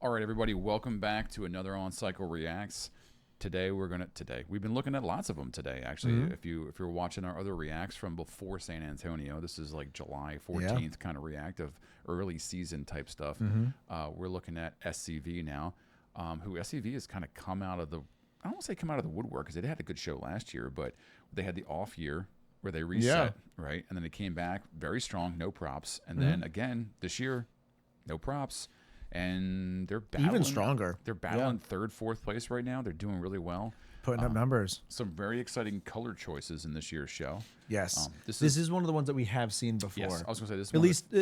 All right, everybody, welcome back to another On Cycle Reacts. We've been looking at lots of them today. Actually, if you're watching our other reacts from before San Antonio, this is like July 14th kind of react of early season type stuff. We're looking at SCV now, who SCV has kind of come out of the, I don't want to say come out of the woodwork because they had a good show last year, but they had the off year where they reset, right? And then they came back very strong, no props. And then again, this year, no props. And they're battling, even stronger. They're battling third, fourth place right now. They're doing really well. Putting up numbers. Some very exciting color choices in this year's show. Yes. This is one of the ones that we have seen before. Yes, I was going to say this. At least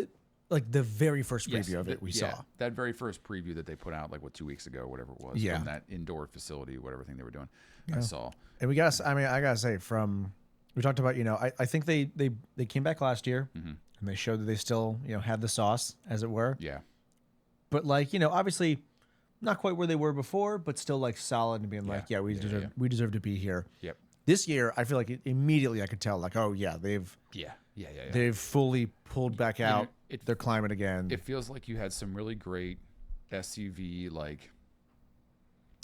like the very first preview of it we saw. That very first preview that they put out like 2 weeks ago, whatever it was, from that indoor facility, whatever thing they were doing. I saw. And I gotta say, we talked about, I think they came back last year and they showed that they still, had the sauce, as it were. Yeah. But obviously not quite where they were before, but still like solid and being we deserve to be here. Yep. This year, I feel like immediately I could tell they've fully pulled back out. They're climbing again. It feels like you had some really great SCV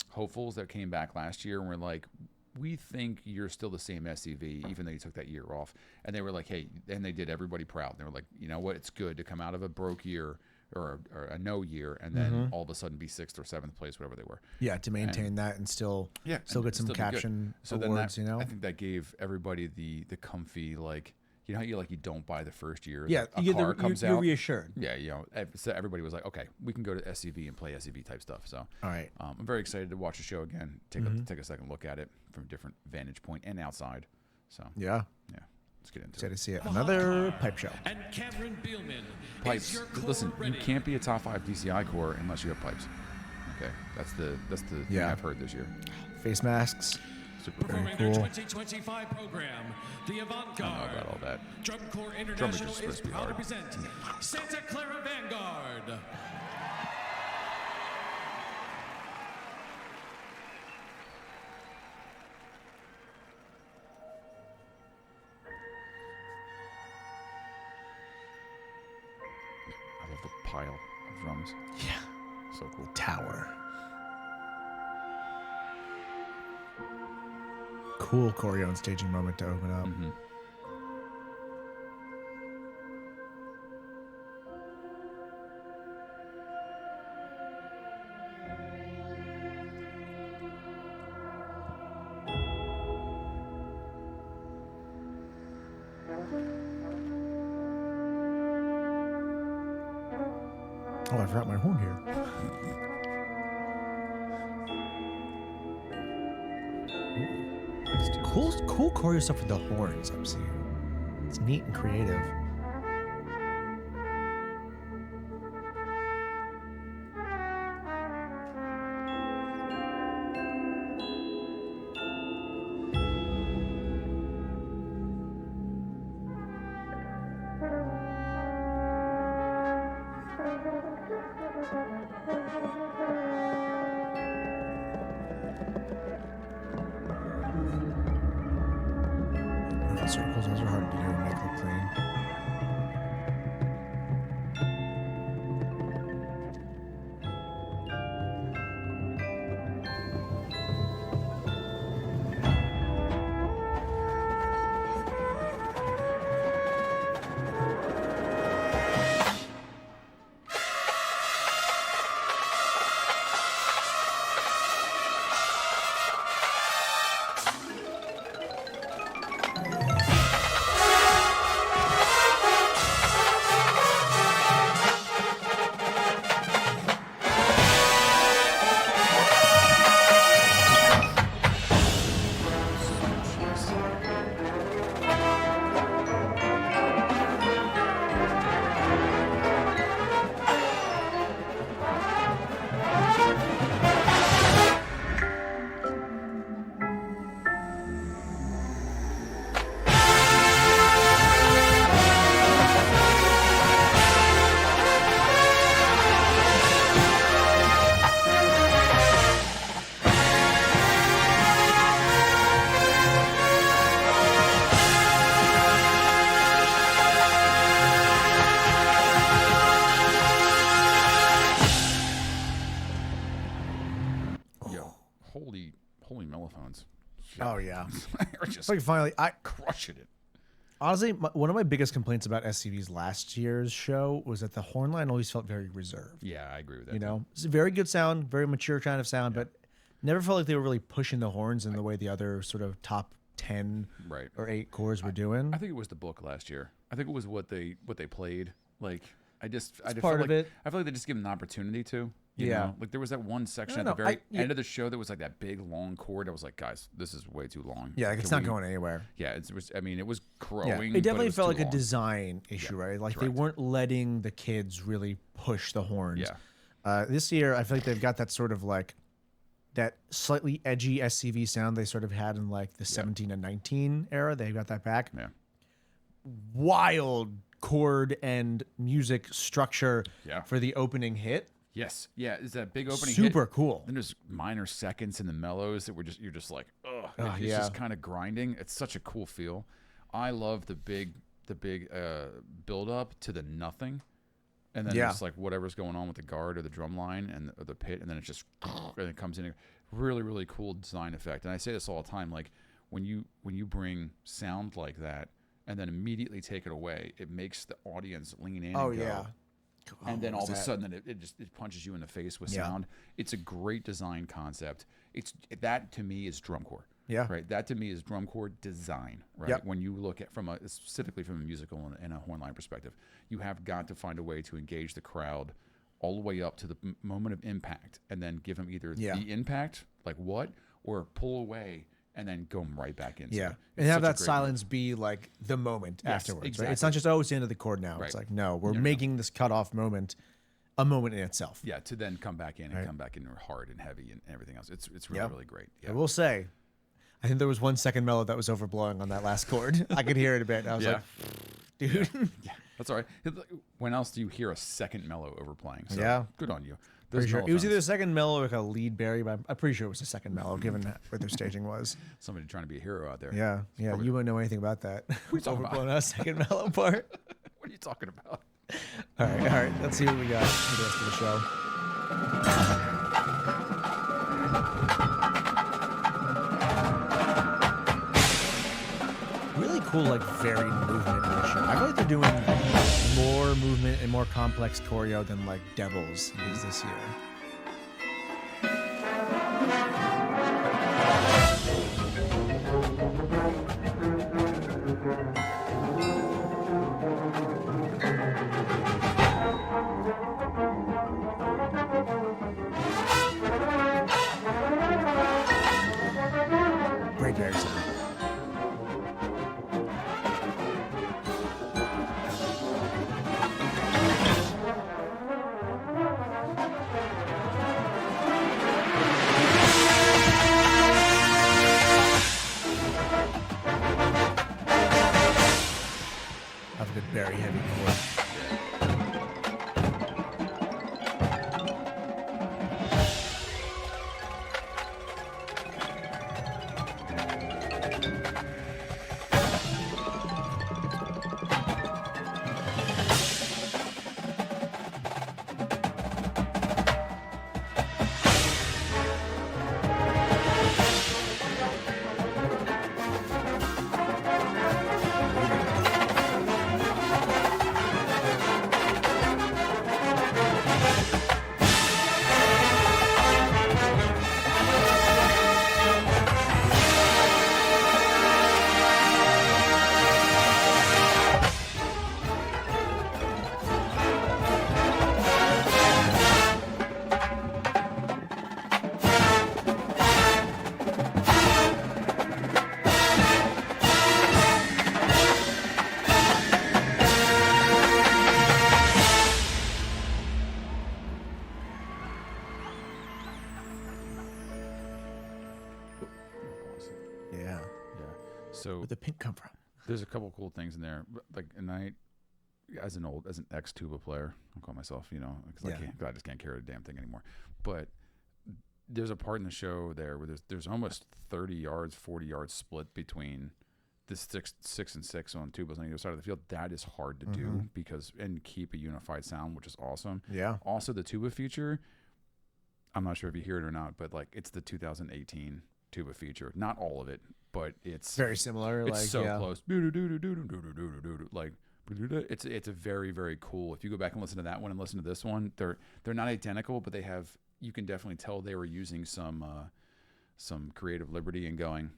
hopefuls that came back last year and were like, we think you're still the same SCV, even though you took that year off. And they were like, hey, and they did everybody proud. They were like, you know what? It's good to come out of a broke year or a no year and then all of a sudden be 6th or 7th place, whatever they were. Yeah, to maintain that and still get some caption awards, I think that gave everybody the comfy, you know how you don't buy the first year. Yeah, a car comes out. You're reassured. Yeah, so everybody was like, okay, we can go to SCV and play SCV type stuff. So, all right, I'm very excited to watch the show again. Take a second look at it from a different vantage point and outside. So yeah. Let's get into it. To see it. Another pipe show. And Cameron Beelman. Pipes. Listen, you can't be a top 5 DCI core unless you have pipes. Okay, that's the thing I've heard this year. Face masks. Performing their 2025 program, the Avant-Garde. I don't know about all that. Drum Corps International is proud to present Santa Clara Vanguard. I love the pile of drums. Yeah. So cool. Tower. Cool choreo and staging moment to open up. Oh, I forgot my horn here. Cool choreo stuff with the horns I'm seeing. It's neat and creative. Circles, those are hard to do and make look clean. holy mellophones. Oh yeah. Are just Like finally, crushing it. honestly, one of my biggest complaints about SCV's last year's show was that the horn line always felt very reserved. Yeah, I agree with that. You know, it's a very good sound, very mature kind of sound, but never felt like they were really pushing the horns in the way the other sort of top 10 or 8 cores were doing. I think it was the book last year. I think it was what they played. Like I just part felt of like, it. I feel like they just give them an opportunity to. You Yeah. know? Like there was that one section at the very end of the show that was like that big long chord. I was like, guys, this is way too long. Yeah, like it's not going anywhere. Yeah, it was. I mean, it was Yeah. growing. It definitely but felt was like too a long. design issue, right? Like they correct. weren't letting the kids really push the horns. Yeah. This year, I feel like they've got that sort of like that slightly edgy SCV sound they sort of had in like the 17 and 19 era. They've got that back. Yeah. Wild chord and music structure Yeah. for the opening hit. Yes. Yeah. It's that big opening. Super hit. cool. Then there's minor seconds in the mellows that you're just like, ugh. It's yeah. just kind of grinding. It's such a cool feel. I love the big build up to the nothing. And then it's like whatever's going on with the guard or the drum line or the pit, and then it's just and it comes in. Really, really cool design effect. And I say this all the time, like when you bring sound like that and then immediately take it away, it makes the audience lean in. Oh and go. yeah. And then all of a sudden it punches you in the face with sound. It's a great design concept. That to me is drum corps. Yeah. Right. That to me is drum corps design. Right. Yep. When you look at specifically from a musical and a horn line perspective, you have got to find a way to engage the crowd all the way up to the moment of impact, and then give them either the impact, like what, or pull away and then go right back into it. And have that silence be like the moment afterwards. Exactly. Right? It's not just, oh, it's the end of the chord now. Right. It's like, no, we're making this cutoff moment a moment in itself. Yeah, to then come back in and come back in hard and heavy and everything else. It's really, really great. Yeah. I will say, I think there was 1 second mellow that was overblowing on that last chord. I could hear it a bit. I was like, dude. Yeah, that's all right. When else do you hear a second mellow overplaying? So good on you. Pretty sure. It was either a second mellow or like a lead Barry, but I'm pretty sure it was a second mellow, given where their staging was. Somebody trying to be a hero out there. Yeah, yeah. You wouldn't know anything about that. What are you talking Overblown a second mellow part. What are you talking about? All right. Let's see what we got for the rest of the show. Really cool, like varied movement in the show. I feel like they're doing more movement and more complex choreo than like Devils is this year. Great Barry sound. Have a good Barry heavy chord. Yeah. So Where'd the pink come from? there's a couple cool things in there. Like, and as an ex tuba player, I'll call myself, because I just can't carry a damn thing anymore. But there's a part in the show there where there's almost 30 yards, 40 yards split between the 6 and 6 on tubas on either side of the field. That is hard to do and keep a unified sound, which is awesome. Yeah. Also, the tuba feature, I'm not sure if you hear it or not, but like it's the 2018 Tuba feature. Not all of it, but it's Very similar. It's like, so yeah. close. Like it's a very, very cool. If you go back and listen to that one and listen to this one, they're not identical, but they have. You can definitely tell they were using some creative liberty and going.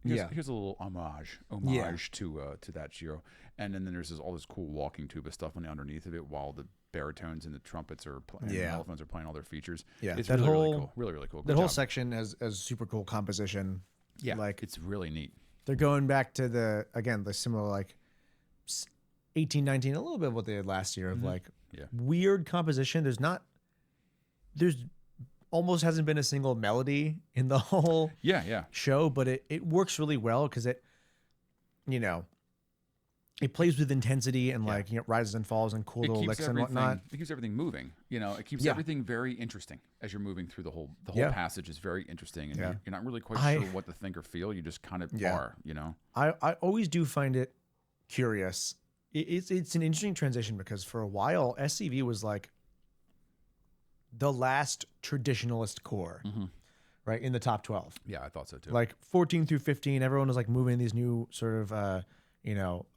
Here's a little homage to that Giro, and then there's all this cool walking tuba stuff on the underneath of it, while the baritones and the trumpets are playing, and the melophones are playing all their features. Yeah, it's that really cool. Really cool. That whole section has super cool composition. Yeah, like it's really neat. They're going back to the similar like 18, 19, a little bit of what they had last year of like weird composition. There's almost hasn't been a single melody in the whole show, but it works really well because it plays with intensity and like rises and falls and cool little licks and whatnot. It keeps everything moving. It keeps everything very interesting as you're moving through the whole passage is very interesting, and you're not really quite sure what to think or feel. You just kind of are. I always do find it curious. It's an interesting transition because for a while SCV was like the last traditionalist core, right, in the top 12. Yeah, I thought so too. Like 14 through 15, everyone was like moving in these new sort of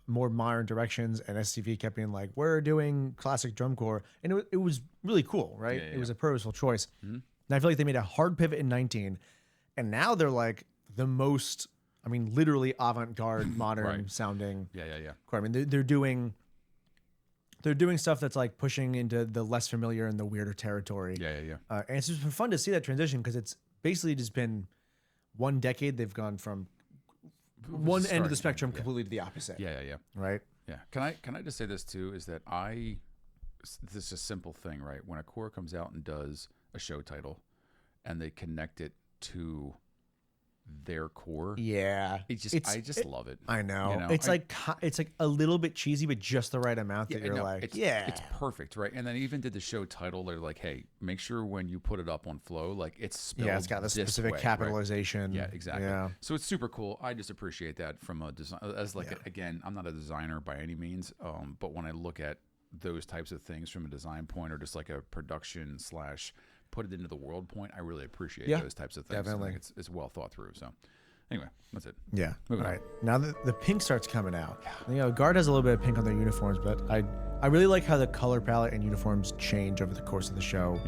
more modern directions, and SCV kept being like, we're doing classic drum corps, and it was really cool, right? It was a purposeful choice. And I feel like they made a hard pivot in 19, and now they're like the most, literally avant-garde, modern sounding. Corps. They're doing stuff that's like pushing into the less familiar and the weirder territory. And it's just been fun to see that transition because it's basically just been one decade. They've gone from one end of the spectrum completely to the opposite. Right. Yeah. Can I just say this too? Is that this is a simple thing, right? When a corps comes out and does a show title, and they connect it to their core, I just love it. I know. It's like a little bit cheesy, but just the right amount that it's perfect, right? And then even did the show title, they're like, hey, make sure when you put it up on Flow, like it's spelled it's got the specific capitalization. Right? Yeah, exactly. So it's super cool. I just appreciate that from a design. As like again, I'm not a designer by any means, but when I look at those types of things from a design point or just like a production / put it into the world point, I really appreciate those types of things. Definitely. I think it's well thought through. So anyway, that's it. Yeah. Moving on. Now the pink starts coming out. Guard has a little bit of pink on their uniforms, but I really like how the color palette and uniforms change over the course of the show.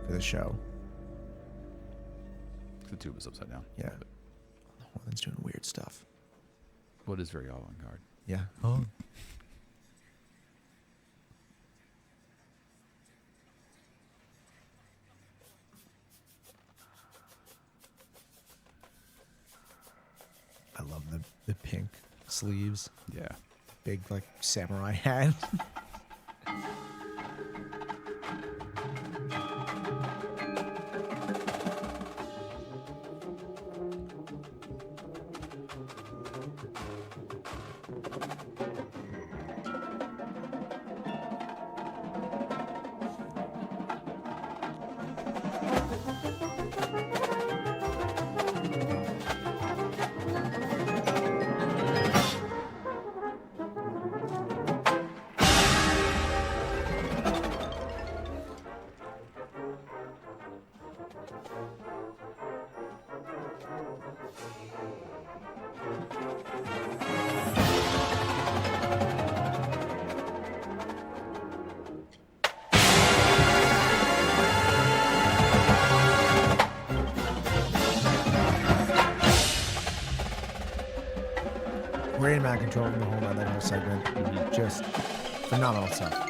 For the show. The tuba's upside down. Yeah. The Horn's doing weird stuff. Well, it is very avant-garde. Yeah. Oh. I love the pink sleeves. Yeah. Big like samurai hat. Great amount of control from the whole that whole segment. Just phenomenal stuff.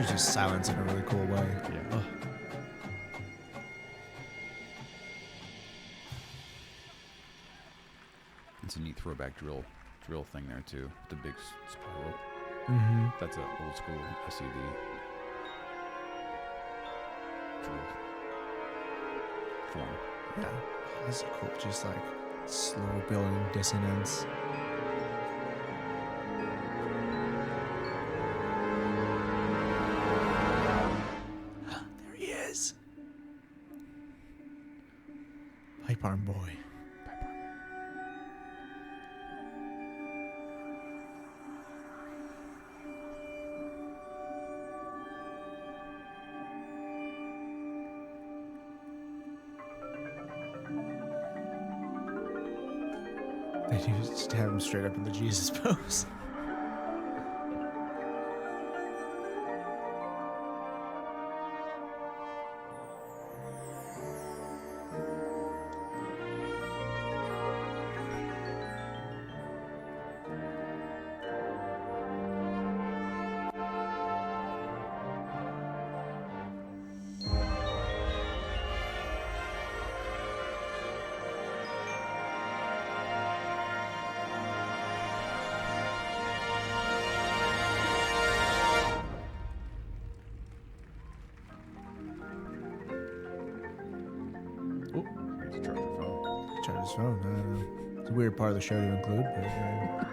Just silence in a really cool way. Yeah. Ugh. It's a neat throwback drill thing there too. The big spiral. That's an old school SCV. form. Yeah, that's cool. Just like slow building dissonance. There he is. Pipe arm boy. They just have him straight up in the Jesus pose. He's charging the phone. Charge his phone. I don't know. It's a weird part of the show to include, but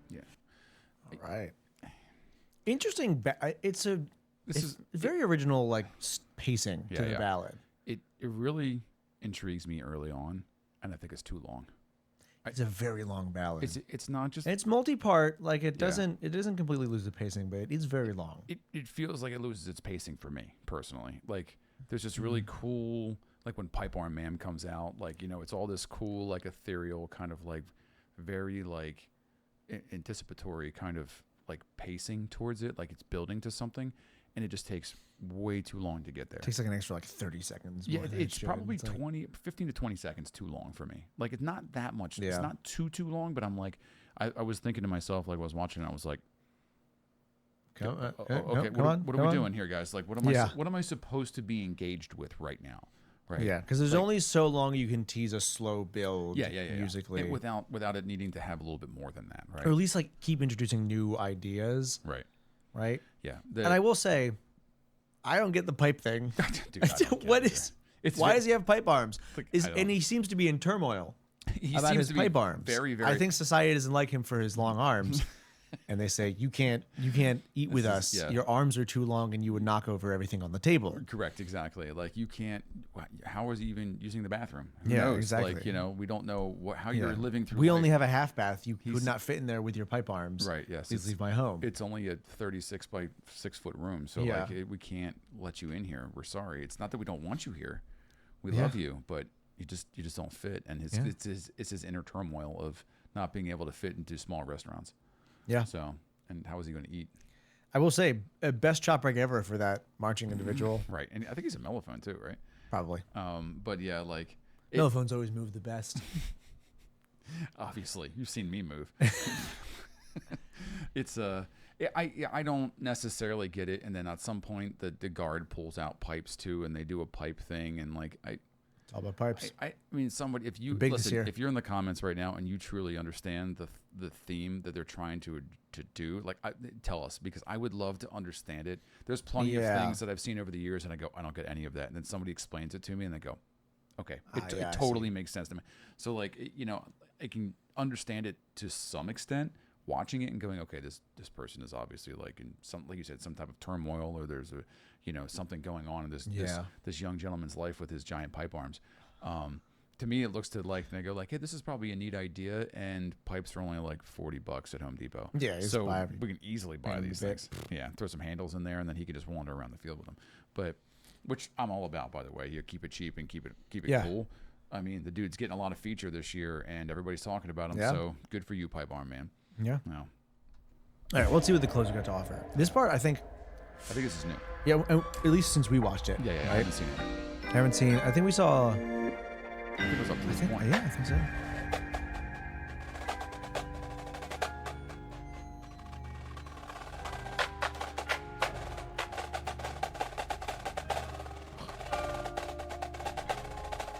Yeah. all right. Interesting. It's This is very original, like pacing to the yeah. ballad. It really intrigues me early on, and I think it's too long. It's a very long ballad. It's not just And it's multi-part. Like it doesn't completely lose the pacing, but it is very long. it feels like it loses its pacing for me personally. Like there's this really cool, like when Pipe Arm Man comes out, like, you know, it's all this cool, like ethereal kind of like very like anticipatory kind of like pacing towards it, like it's building to something, and it just takes way too long to get there. It takes like an extra like 30 seconds. Yeah, more than it it's should. probably It's like- 15 to 20 seconds too long for me. Like it's not that much. Yeah. It's not too long, but I'm like, I was thinking to myself, like I was watching it, I was like, Come, okay, come on, what come are we on. doing here, guys? Like, what Yeah. am I supposed to be engaged with right now? Right? Yeah, because there's Like- only so long you can tease a slow build yeah. musically. And without it needing to have a little bit more than that, right? Or at least like keep introducing new ideas, Right. right? Yeah. And I will say, I don't get the pipe thing. Dude, I don't get What it is? either. Why does he have pipe arms? Like, I don't- And he seems to be in turmoil He about seems his to be pipe arms. very. I think society doesn't like him for his long arms, and they say you can't eat with us. yeah. Your arms are too long, and you would knock over everything on the table. Correct, exactly. Like you can't. How is he even using the bathroom? Who Yeah, knows? exactly. Like, you know, we don't know how you're Yeah. living through. We life. only have a half bath. You He's- could not fit in there with your pipe arms. Right. Yes. Please leave my home. It's only a 36 by 6 foot room, so Yeah. like we can't let you in here. We're sorry. It's not that we don't want you here. We Yeah. love you, but you just don't fit. And Yeah. it's his inner turmoil of not being able to fit into small restaurants. Yeah. So, and how is he going to eat? I will say, best chop break ever for that marching individual. Right. And I think he's a mellophone too, right? Probably. But yeah, like Mellophones always move the best. obviously you've seen me move. It's I don't necessarily get it, and then at some point the guard pulls out pipes too, and they do a pipe thing, and like It's All about pipes. I mean, somebody, if you Big this listen, year. if you're in the comments right now and you truly understand the theme that they're trying to do, like, tell us, because I would love to understand it. There's plenty of things that I've seen over the years, and I go, I don't get any of that. And then somebody explains it to me, and they go, okay, it totally makes sense to me. So, like, you know, I can understand it to some extent, watching it and going, okay, this person is obviously like in some, like you said, some type of turmoil, or there's a, you know, something going on in this young gentleman's life with his giant pipe arms. To me, it looks to like, they go like, hey, this is probably a neat idea, and pipes are only like $40 at Home Depot. Yeah, so we can easily buy these things. Yeah, throw some handles in there, and then he can just wander around the field with them. But which I'm all about, by the way. You keep it cheap and keep it cool. I mean, the dude's getting a lot of feature this year, and everybody's talking about him. So good for you, pipe arm man. Yeah. No. All right, let's see what the closer got to offer. This part, I think this is new. Yeah, at least since we watched it. Yeah, right? I haven't seen it. Haven't seen. I think we saw. I think it was up to this point. Yeah, I think so.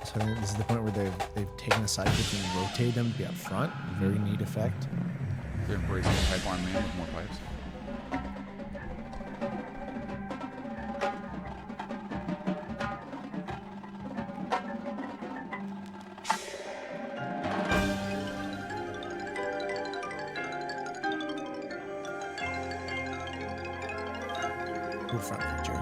So I think this is the point where they've taken the sidekicks and rotated them to be up front. Very neat effect. They're embracing the pipe arm man with more pipes. Cool front feature.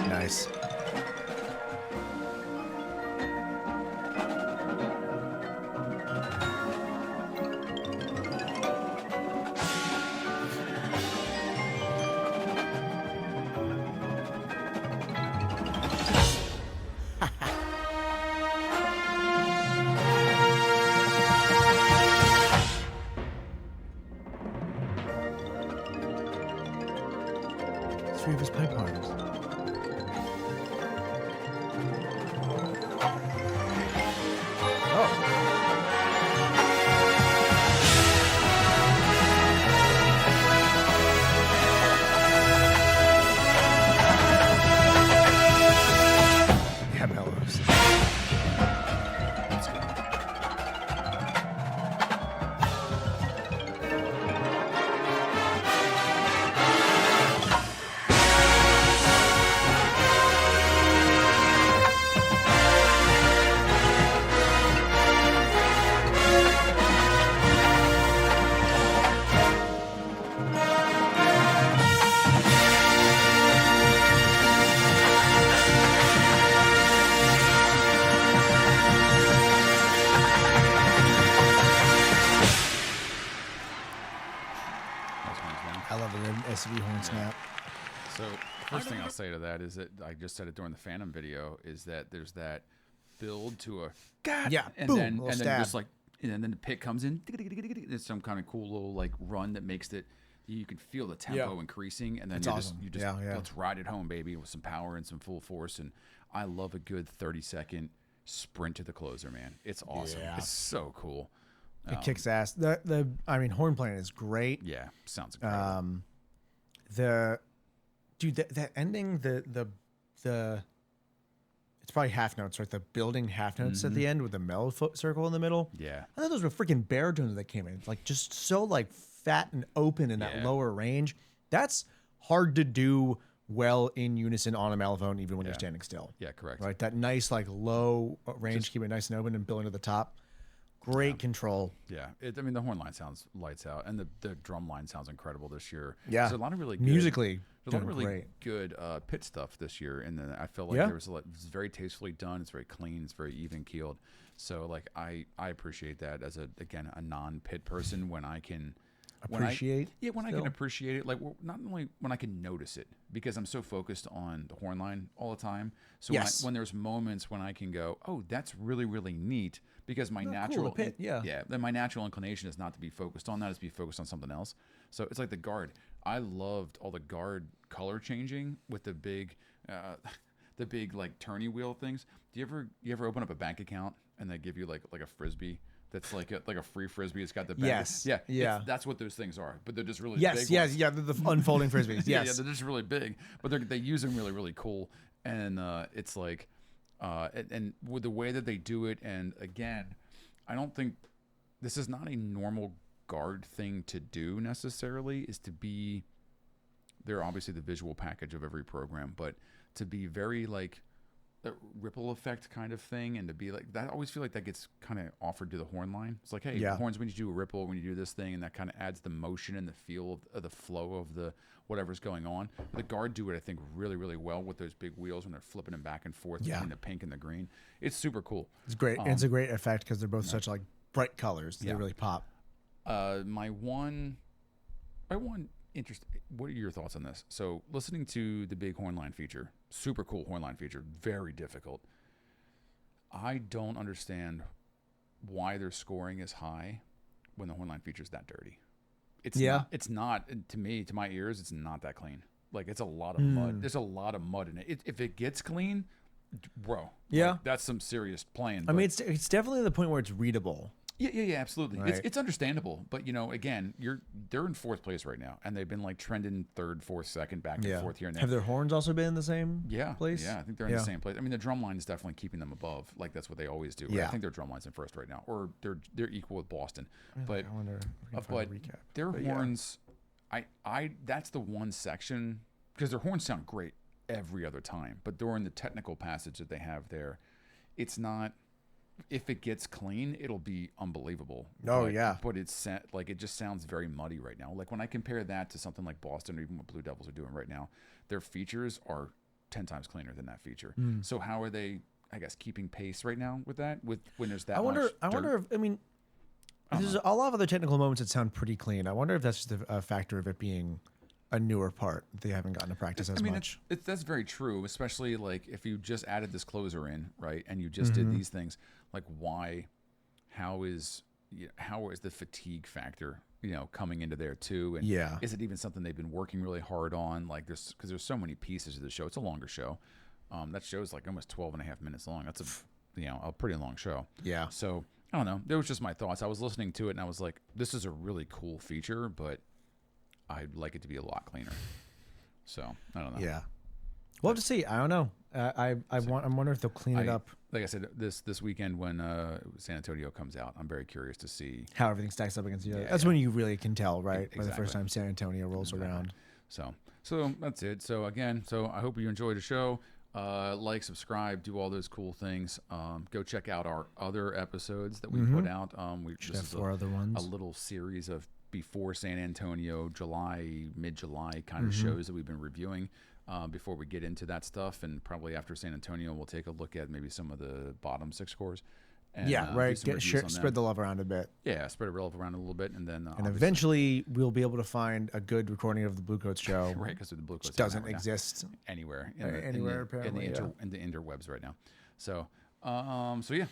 Nice. Three of his pipe arms. Yeah, mellows. Let's go. I love the SV horn snap. So first thing I'll say to that is that I just said it during the Phantom video, is that there's that build to a God, Yeah, and boom, then little and then stab. just like, and then the pit comes in. There's some kind of cool little like run that makes it. You can feel the tempo increasing, and then It's awesome. you just Yeah. let's ride it home, baby, with some power and some full force. And I love a good 30-second sprint to the closer, man. It's awesome. Yeah. It's so cool. It kicks ass. I mean, horn playing is great. Yeah, sounds incredible. That ending, the it's probably half notes, right? The building half notes at the end with the mellow foot circle in the middle. Yeah. I thought those were freaking baritones that came in, like just so like fat and open in that lower range. That's hard to do well in unison on a mellophone, even when you're standing still. Yeah, correct. Right, that nice like low range, keep it nice and open and building to the top. Great control. Yeah, I mean the horn line sounds lights out, and the drum line sounds incredible this year. Yeah, there's a lot of really good, musically, there's a lot of really great. good pit stuff this year, and then I feel like there was it's very tastefully done. It's very clean. It's very even keeled. So like I appreciate that as a non-pit person when I can appreciate. When I still? can appreciate it, like not only when I can notice it, because I'm so focused on the horn line all the time. So Yes. when there's moments when I can go, oh, that's really, really neat, because my Oh, cool, natural a pit, yeah. then my natural inclination is not to be focused on that, is to be focused on something else. So it's like the guard. I loved all the guard color changing with the big like tourney wheel things. Do you ever open up a bank account and they give you like a frisbee? That's like a free frisbee. It's got the bank. Yes. Yeah. Yeah. That's what those things are. But they're just really Yes, big. yes, ones. yeah. The unfolding frisbees. Yeah, Yes. they're just really big, but they use them really, really cool. And it's like, and with the way that they do it, and again, I don't think this is not a normal guard thing to do necessarily. Is to be, they're obviously the visual package of every program, but to be very like a ripple effect kind of thing, and to be like that, I always feel like that gets kind of offered to the horn line. It's like, hey, Yeah. horns, when you do a ripple, when you do this thing, and that kind of adds the motion and the feel of the flow of the whatever's going on. The guard do it, I think, really, really well with those big wheels when they're flipping them back and forth between the pink and the green. It's super cool. It's great. And it's a great effect because they're both such like bright colors. They really pop. My one interest. What are your thoughts on this? So listening to the big horn line feature, super cool horn line feature, very difficult. I don't understand why their scoring is high when the horn line feature is that dirty. It's not to me, to my ears, it's not that clean. Like it's a lot of mud. There's a lot of mud in it. If it gets clean, bro, Yeah. like, that's some serious playing. I mean, it's definitely the point where it's readable. Yeah, absolutely. Right. It's understandable, but again, they're in fourth place right now, and they've been like trending third, fourth, second, back and forth here and there. Have their horns also been in the same place? Yeah, I think they're in the same place. I mean, the drum line is definitely keeping them above. Like that's what they always do. Yeah. I think their drum line's in first right now, or they're equal with Boston. But I wonder. If we can find a recap. their horns, I that's the one section, because their horns sound great every other time, but during the technical passage that they have there, it's not. If it gets clean, it'll be unbelievable. Oh, yeah. But it's like it just sounds very muddy right now. Like when I compare that to something like Boston or even what Blue Devils are doing right now, their features are 10 times cleaner than that feature. So how are they, I guess, keeping pace right now with that? When there's that I wonder dirt? if, I mean, there's a lot of other technical moments that sound pretty clean. I wonder if that's just a factor of it being a newer part. They haven't gotten to practice as much. That's very true, especially like if you just added this closer in, right, and you just did these things, like how is the fatigue factor, coming into there too? And is it even something they've been working really hard on? Like because there's so many pieces to the show. It's a longer show. That show's like almost 12 and a half minutes long. That's a pretty long show. Yeah. So I don't know. There was just my thoughts. I was listening to it and I was like, this is a really cool feature, but I'd like it to be a lot cleaner. So I don't know. Yeah. We'll have to see. I don't know. I'm wondering if they'll clean it up. Like I said, this weekend when San Antonio comes out, I'm very curious to see How everything stacks up against each other. That's when you really can tell, right? By the first Exactly. time San Antonio rolls around. So that's it. So again, I hope you enjoyed the show. Like, subscribe, do all those cool things. Go check out our other episodes that we put out. Should have 4 other ones. A little series of before San Antonio, mid-July kind of shows that we've been reviewing before we get into that stuff. And probably after San Antonio, we'll take a look at maybe some of the bottom 6 scores. And, right. do some reviews on Spread them. the love around a bit. Yeah, spread it around a little bit, and then And eventually, we'll be able to find a good recording of the Blue Coats show. right, because the Blue Coats doesn't exist anywhere apparently, in the interwebs right now. So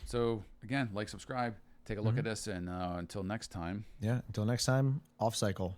so again, like, subscribe, take a look at us, and until next time. Yeah. Until next time, off cycle.